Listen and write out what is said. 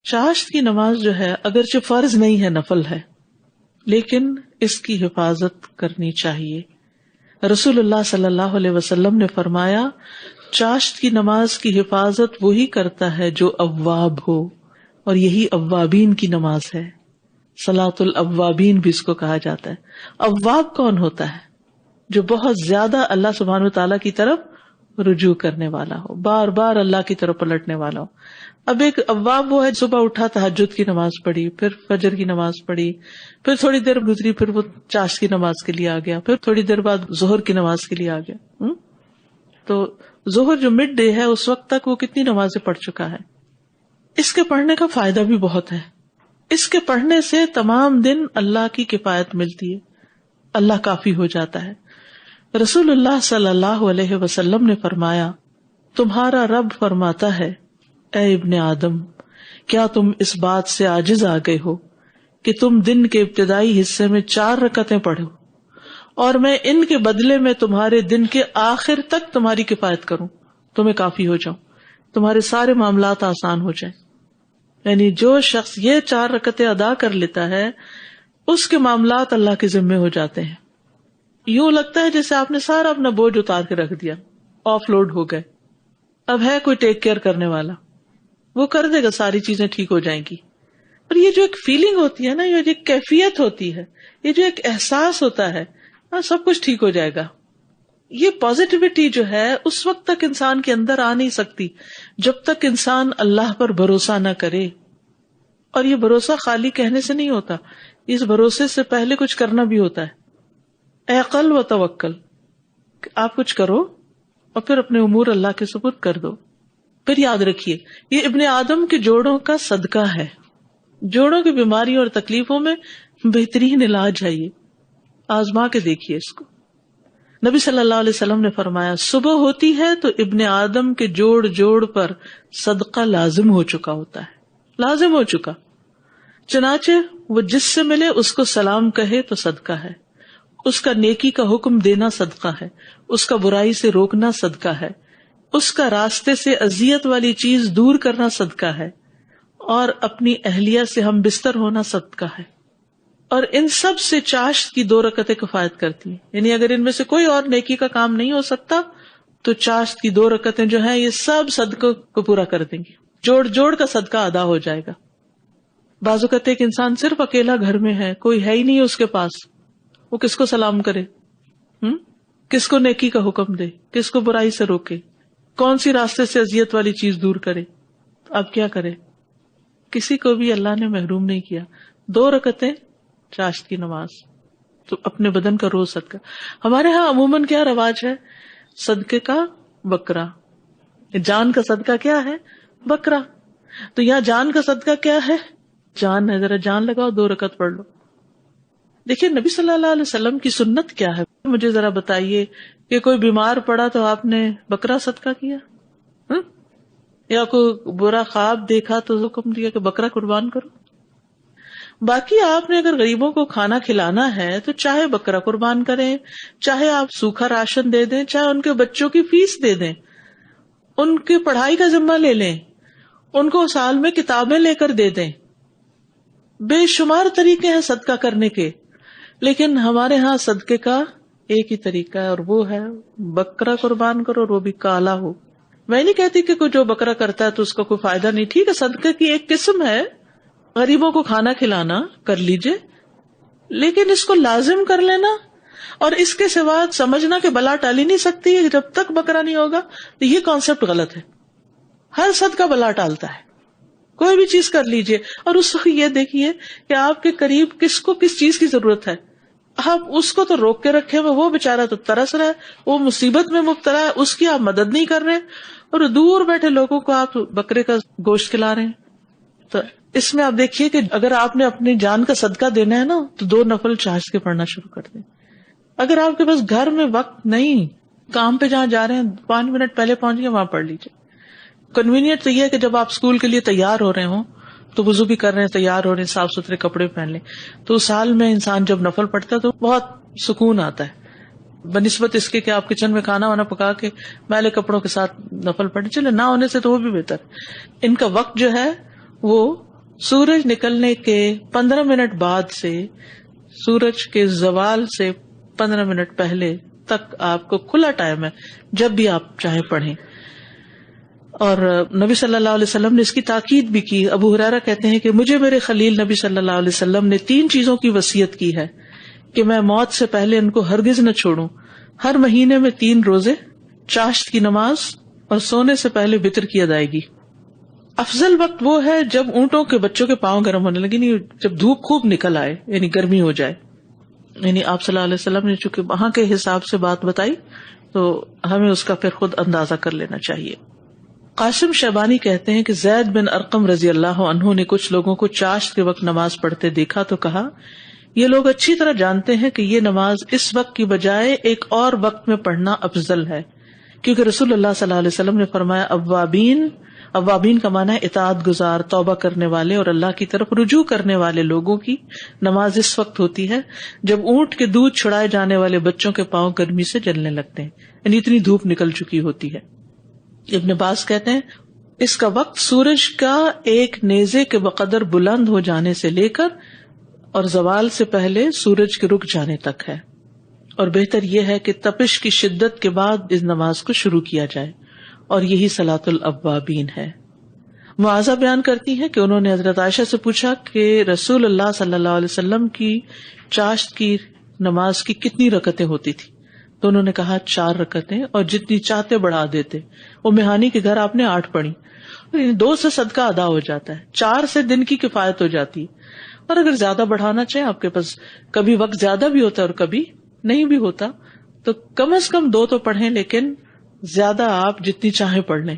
چاشت کی نماز جو ہے اگرچہ فرض نہیں ہے، نفل ہے، لیکن اس کی حفاظت کرنی چاہیے. رسول اللہ صلی اللہ علیہ وسلم نے فرمایا چاشت کی نماز کی حفاظت وہی کرتا ہے جو اواب ہو، اور یہی اوابین کی نماز ہے. صلاۃ الاوابین بھی اس کو کہا جاتا ہے. اواب کون ہوتا ہے؟ جو بہت زیادہ اللہ سبحانہ وتعالیٰ کی طرف رجوع کرنے والا ہو، بار بار اللہ کی طرف پلٹنے والا ہو. اب ایک اواب وہ ہے صبح اٹھا تہجد کی نماز پڑھی، پھر فجر کی نماز پڑھی، پھر تھوڑی دیر گزری پھر وہ چاشت کی نماز کے لیے آ گیا، پھر تھوڑی دیر بعد ظہر کی نماز کے لیے آ گیا. تو ظہر جو مڈ ڈے ہے اس وقت تک وہ کتنی نمازیں پڑھ چکا ہے. اس کے پڑھنے کا فائدہ بھی بہت ہے. اس کے پڑھنے سے تمام دن اللہ کی کفایت ملتی ہے، اللہ کافی ہو جاتا ہے. رسول اللہ صلی اللہ علیہ وسلم نے فرمایا تمہارا رب فرماتا ہے اے ابن آدم، کیا تم اس بات سے عاجز آ گئے ہو کہ تم دن کے ابتدائی حصے میں 4 رکعتیں پڑھو اور میں ان کے بدلے میں تمہارے دن کے آخر تک تمہاری کفایت کروں، تمہیں کافی ہو جاؤں، تمہارے سارے معاملات آسان ہو جائیں. یعنی جو شخص یہ 4 رکعتیں ادا کر لیتا ہے اس کے معاملات اللہ کے ذمے ہو جاتے ہیں. یوں لگتا ہے جیسے آپ نے سارا اپنا بوجھ اتار کے رکھ دیا، آف لوڈ ہو گئے. اب ہے کوئی ٹیک کیئر کرنے والا، وہ کر دے گا، ساری چیزیں ٹھیک ہو جائیں گی. اور یہ جو ایک فیلنگ ہوتی ہے نا، یہ جو ایک کیفیت ہوتی ہے، یہ جو ایک احساس ہوتا ہے، سب کچھ ٹھیک ہو جائے گا، یہ پازیٹیوٹی جو ہے اس وقت تک انسان کے اندر آ نہیں سکتی جب تک انسان اللہ پر بھروسہ نہ کرے. اور یہ بھروسہ خالی کہنے سے نہیں ہوتا، اس بھروسے سے پہلے کچھ کرنا بھی ہوتا ہے. اعقل و توکل، آپ کچھ کرو اور پھر اپنے امور اللہ کے سپرد کر دو. پھر یاد رکھیے یہ ابن آدم کے جوڑوں کا صدقہ ہے. جوڑوں کی بیماریوں اور تکلیفوں میں بہترین علاج ہے، یہ آزما کے دیکھیے اس کو. نبی صلی اللہ علیہ وسلم نے فرمایا صبح ہوتی ہے تو ابن آدم کے جوڑ جوڑ پر صدقہ لازم ہو چکا ہوتا ہے، لازم ہو چکا. چنانچہ وہ جس سے ملے اس کو سلام کہے تو صدقہ ہے، اس کا نیکی کا حکم دینا صدقہ ہے، اس کا برائی سے روکنا صدقہ ہے، اس کا راستے سے اذیت والی چیز دور کرنا صدقہ ہے، اور اپنی اہلیہ سے ہم بستر ہونا صدقہ ہے. اور ان سب سے چاشت کی 2 رکعتیں کفایت کرتی ہیں. یعنی اگر ان میں سے کوئی اور نیکی کا کام نہیں ہو سکتا تو چاشت کی 2 رکعتیں جو ہیں یہ سب صدقوں کو پورا کر دیں گی، جوڑ جوڑ کا صدقہ ادا ہو جائے گا. بعض اوقات ایک انسان صرف اکیلا گھر میں ہے، کوئی ہے ہی نہیں اس کے پاس، وہ کس کو سلام کرے، کس کو نیکی کا حکم دے، کس کو برائی سے روکے، کون سی راستے سے اذیت والی چیز دور کرے. اب کیا کرے؟ کسی کو بھی اللہ نے محروم نہیں کیا. 2 رکعتیں چاشت کی نماز، تو اپنے بدن کا روز صدقہ. ہمارے ہاں عموماً کیا رواج ہے؟ صدقے کا بکرا. جان کا صدقہ کیا ہے؟ بکرا. تو یہاں جان کا صدقہ کیا ہے؟ جان ہے، ذرا جان لگاؤ، 2 رکعت پڑھ لو. دیکھیے نبی صلی اللہ علیہ وسلم کی سنت کیا ہے، مجھے ذرا بتائیے کہ کوئی بیمار پڑا تو آپ نے بکرا صدقہ کیا، یا کوئی برا خواب دیکھا تو حکم دیا کہ بکرا قربان کرو. باقی آپ نے اگر غریبوں کو کھانا کھلانا ہے تو چاہے بکرا قربان کریں، چاہے آپ سوکھا راشن دے دیں، چاہے ان کے بچوں کی فیس دے دیں، ان کی پڑھائی کا ذمہ لے لیں، ان کو سال میں کتابیں لے کر دے دیں. بے شمار طریقے ہیں صدقہ کرنے کے، لیکن ہمارے ہاں صدقے کا ایک ہی طریقہ ہے، اور وہ ہے بکرا قربان کرو، اور وہ بھی کالا ہو. میں نہیں کہتی کہ کوئی جو بکرا کرتا ہے تو اس کا کوئی فائدہ نہیں، ٹھیک ہے، صدقے کی ایک قسم ہے، غریبوں کو کھانا کھلانا کر لیجئے، لیکن اس کو لازم کر لینا اور اس کے سوا سمجھنا کہ بلا ٹالی نہیں سکتی جب تک بکرا نہیں ہوگا، تو یہ کانسیپٹ غلط ہے. ہر صدقہ بلا ٹالتا ہے. کوئی بھی چیز کر لیجئے، اور اس وقت یہ دیکھیے کہ آپ کے قریب کس کو کس چیز کی ضرورت ہے. آپ اس کو تو روک کے رکھے ہوئے، وہ بےچارا تو ترس رہا ہے، وہ مصیبت میں مبتلا ہے، اس کی آپ مدد نہیں کر رہے، اور دور بیٹھے لوگوں کو آپ بکرے کا گوشت کھلا رہے ہیں. تو اس میں آپ دیکھیے کہ اگر آپ نے اپنی جان کا صدقہ دینا ہے نا تو 2 نفل چاشت کے پڑھنا شروع کر دیں. اگر آپ کے پاس گھر میں وقت نہیں، کام پہ جہاں جا رہے ہیں 5 منٹ پہلے پہنچ گئے، وہاں پڑھ لیجیے. کنوینئنٹ تو یہ ہے کہ جب آپ اسکول کے لیے تیار ہو رہے ہوں تو وضو بھی کر رہے ہیں، تیار ہو رہے ہیں، صاف ستھرے کپڑے پہن لیں، تو اس حال میں انسان جب نفل پڑھتا ہے تو بہت سکون آتا ہے بنسبت اس کے کہ آپ کچن میں کھانا وانا پکا کے میلے کپڑوں کے ساتھ نفل پڑھیں. چلے نہ ہونے سے تو وہ بھی بہتر. ان کا وقت جو ہے وہ سورج نکلنے کے 15 منٹ بعد سے سورج کے زوال سے 15 منٹ پہلے تک آپ کو کھلا ٹائم ہے، جب بھی آپ چاہیں پڑھیں. اور نبی صلی اللہ علیہ وسلم نے اس کی تاکید بھی کی. ابو ہریرہ کہتے ہیں کہ مجھے میرے خلیل نبی صلی اللہ علیہ وسلم نے 3 چیزوں کی وصیت کی ہے کہ میں موت سے پہلے ان کو ہرگز نہ چھوڑوں. ہر مہینے میں 3 روزے، چاشت کی نماز اور سونے سے پہلے وتر کی ادائیگی. افضل وقت وہ ہے جب اونٹوں کے بچوں کے پاؤں گرم ہونے لگے، نہیں جب دھوپ خوب نکل آئے، یعنی گرمی ہو جائے. یعنی آپ صلی اللہ علیہ وسلم نے چونکہ وہاں کے حساب سے بات بتائی تو ہمیں اس کا پھر خود اندازہ کر لینا چاہیے. قاسم شیبانی کہتے ہیں کہ زید بن ارقم رضی اللہ عنہ نے کچھ لوگوں کو چاشت کے وقت نماز پڑھتے دیکھا تو کہا، یہ لوگ اچھی طرح جانتے ہیں کہ یہ نماز اس وقت کی بجائے ایک اور وقت میں پڑھنا افضل ہے، کیونکہ رسول اللہ صلی اللہ علیہ وسلم نے فرمایا اوابین کا معنی ہے اطاعت گزار، توبہ کرنے والے اور اللہ کی طرف رجوع کرنے والے لوگوں کی نماز اس وقت ہوتی ہے جب اونٹ کے دودھ چھڑائے جانے والے بچوں کے پاؤں گرمی سے جلنے لگتے ہیں، یعنی اتنی دھوپ نکل چکی ہوتی ہے. ابن باز کہتے ہیں اس کا وقت سورج کا ایک نیزے کے بقدر بلند ہو جانے سے لے کر اور زوال سے پہلے سورج کے رک جانے تک ہے، اور بہتر یہ ہے کہ تپش کی شدت کے بعد اس نماز کو شروع کیا جائے، اور یہی صلاۃ الاوابین ہے. معاذہ بیان کرتی ہیں کہ انہوں نے حضرت عائشہ سے پوچھا کہ رسول اللہ صلی اللہ علیہ وسلم کی چاشت کی نماز کی کتنی رکعتیں ہوتی تھی، تو انہوں نے کہا 4 رکعتیں، اور جتنی چاہتے بڑھا دیتے. وہ مہانی کے گھر آپ نے 8 پڑھی، 2 سے صدقہ ادا ہو جاتا ہے، 4 سے دن کی کفایت ہو جاتی ہے. اور اگر زیادہ بڑھانا چاہیں، آپ کے پاس کبھی وقت زیادہ بھی ہوتا ہے اور کبھی نہیں بھی ہوتا، تو کم از کم 2 تو پڑھیں، لیکن زیادہ آپ جتنی چاہیں پڑھ لیں.